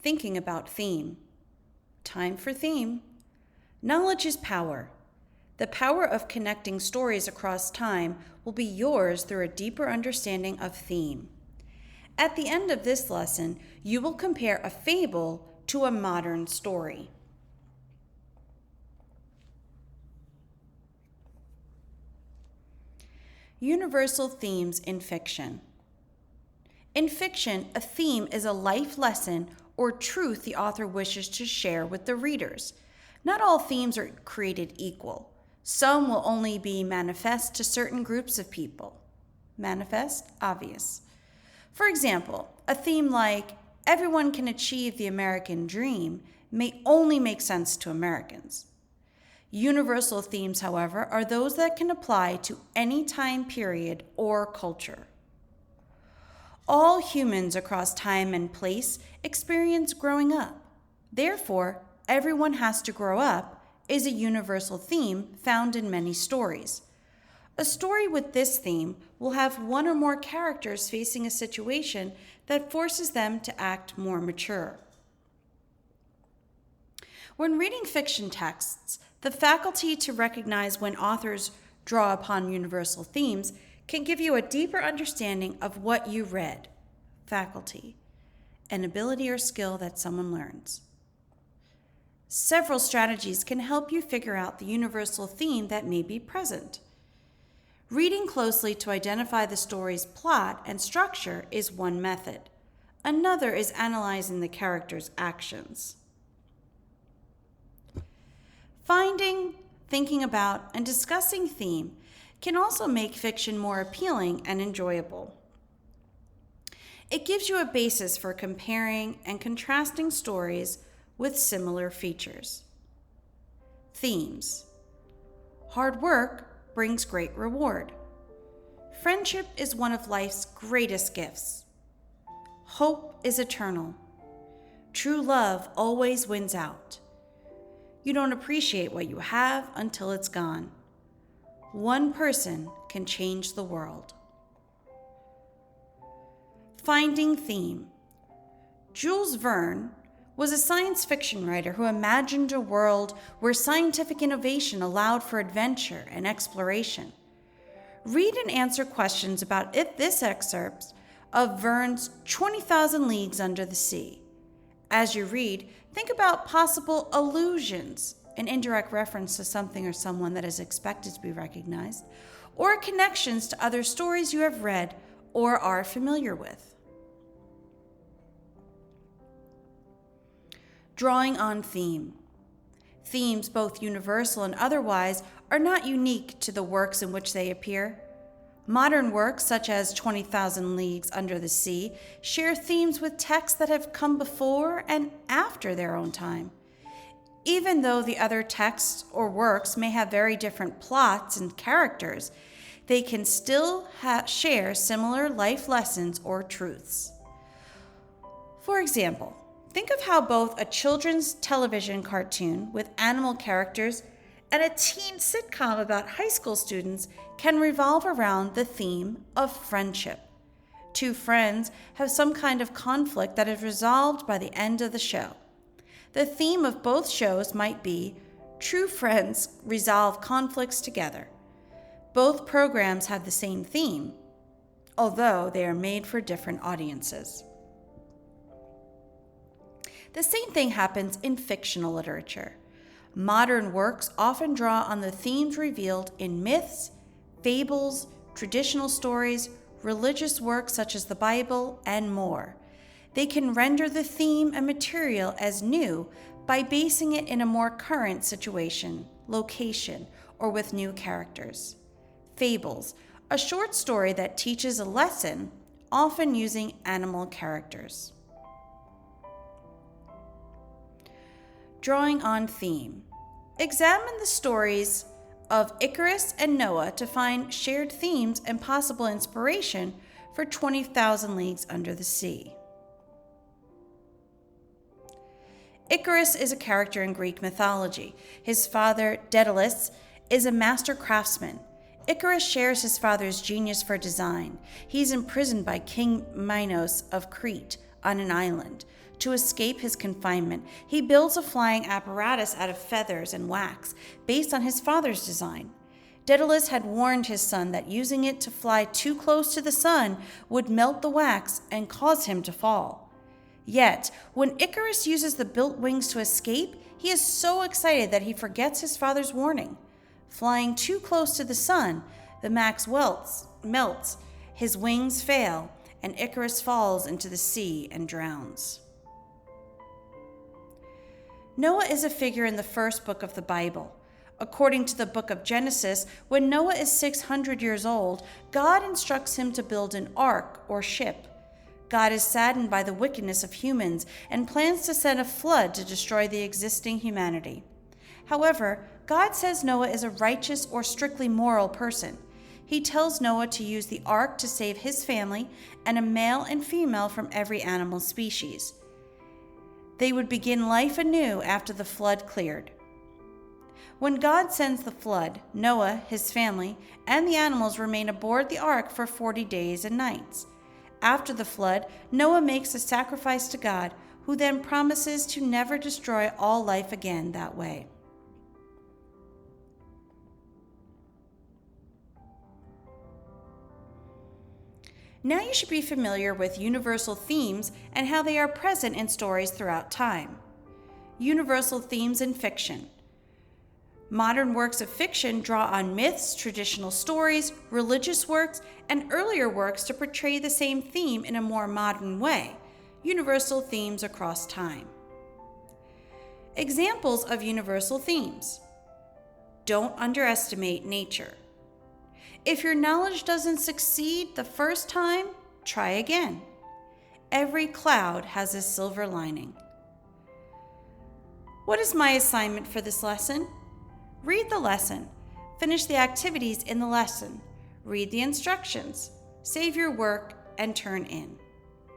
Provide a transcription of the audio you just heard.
Thinking about theme. Time for theme. Knowledge is power. The power of connecting stories across time will be yours through a deeper understanding of theme. At the end of this lesson, you will compare a fable to a modern story. Universal themes in fiction. In fiction, a theme is a life lesson or truth the author wishes to share with the readers. Not all themes are created equal. Some will only be manifest to certain groups of people. Manifest, obvious. For example, a theme like everyone can achieve the American dream may only make sense to Americans. Universal themes, however, are those that can apply to any time period or culture. All humans across time and place experience growing up. Therefore, everyone has to grow up is a universal theme found in many stories. A story with this theme will have one or more characters facing a situation that forces them to act more mature. When reading fiction texts, the faculty to recognize when authors draw upon universal themes can give you a deeper understanding of what you read. Faculty, an ability or skill that someone learns. Several strategies can help you figure out the universal theme that may be present. Reading closely to identify the story's plot and structure is one method. Another is analyzing the characters' actions. Finding, thinking about, and discussing theme can also make fiction more appealing and enjoyable. It gives you a basis for comparing and contrasting stories with similar features. Themes. Hard work brings great reward. Friendship is one of life's greatest gifts. Hope is eternal. True love always wins out. You don't appreciate what you have until it's gone. One person can change the world. Finding theme. Jules Verne was a science fiction writer who imagined a world where scientific innovation allowed for adventure and exploration. Read and answer questions about this excerpt of Verne's 20,000 Leagues Under the Sea. As you read, think about possible allusions, an indirect reference to something or someone that is expected to be recognized, or connections to other stories you have read or are familiar with. Drawing on theme. Themes, both universal and otherwise, are not unique to the works in which they appear. Modern works, such as 20,000 Leagues Under the Sea, share themes with texts that have come before and after their own time. Even though the other texts or works may have very different plots and characters, they can still share similar life lessons or truths. For example, think of how both a children's television cartoon with animal characters and a teen sitcom about high school students can revolve around the theme of friendship. Two friends have some kind of conflict that is resolved by the end of the show. The theme of both shows might be true friends resolve conflicts together. Both programs have the same theme, although they are made for different audiences. The same thing happens in fictional literature. Modern works often draw on the themes revealed in myths, fables, traditional stories, religious works such as the Bible, and more. They can render the theme and material as new by basing it in a more current situation, location, or with new characters. Fables, a short story that teaches a lesson, often using animal characters. Drawing on theme. Examine the stories of Icarus and Noah to find shared themes and possible inspiration for 20,000 Leagues Under the Sea. Icarus is a character in Greek mythology. His father, Daedalus, is a master craftsman. Icarus shares his father's genius for design. He's imprisoned by King Minos of Crete on an island. To escape his confinement, he builds a flying apparatus out of feathers and wax based on his father's design. Daedalus had warned his son that using it to fly too close to the sun would melt the wax and cause him to fall. Yet, when Icarus uses the built wings to escape, he is so excited that he forgets his father's warning. Flying too close to the sun, the wax melts, his wings fail, and Icarus falls into the sea and drowns. Noah is a figure in the first book of the Bible. According to the book of Genesis, when Noah is 600 years old, God instructs him to build an ark or ship. God is saddened by the wickedness of humans and plans to send a flood to destroy the existing humanity. However, God says Noah is a righteous or strictly moral person. He tells Noah to use the ark to save his family and a male and female from every animal species. They would begin life anew after the flood cleared. When God sends the flood, Noah, his family, and the animals remain aboard the ark for 40 days and nights. After the flood, Noah makes a sacrifice to God, who then promises to never destroy all life again that way. Now you should be familiar with universal themes and how they are present in stories throughout time. Universal themes in fiction. Modern works of fiction draw on myths, traditional stories, religious works, and earlier works to portray the same theme in a more modern way. Universal themes across time. Examples of universal themes. Don't underestimate nature. If your knowledge doesn't succeed the first time, try again. Every cloud has a silver lining. What is my assignment for this lesson? Read the lesson. Finish the activities in the lesson. Read the instructions. Save your work and turn in.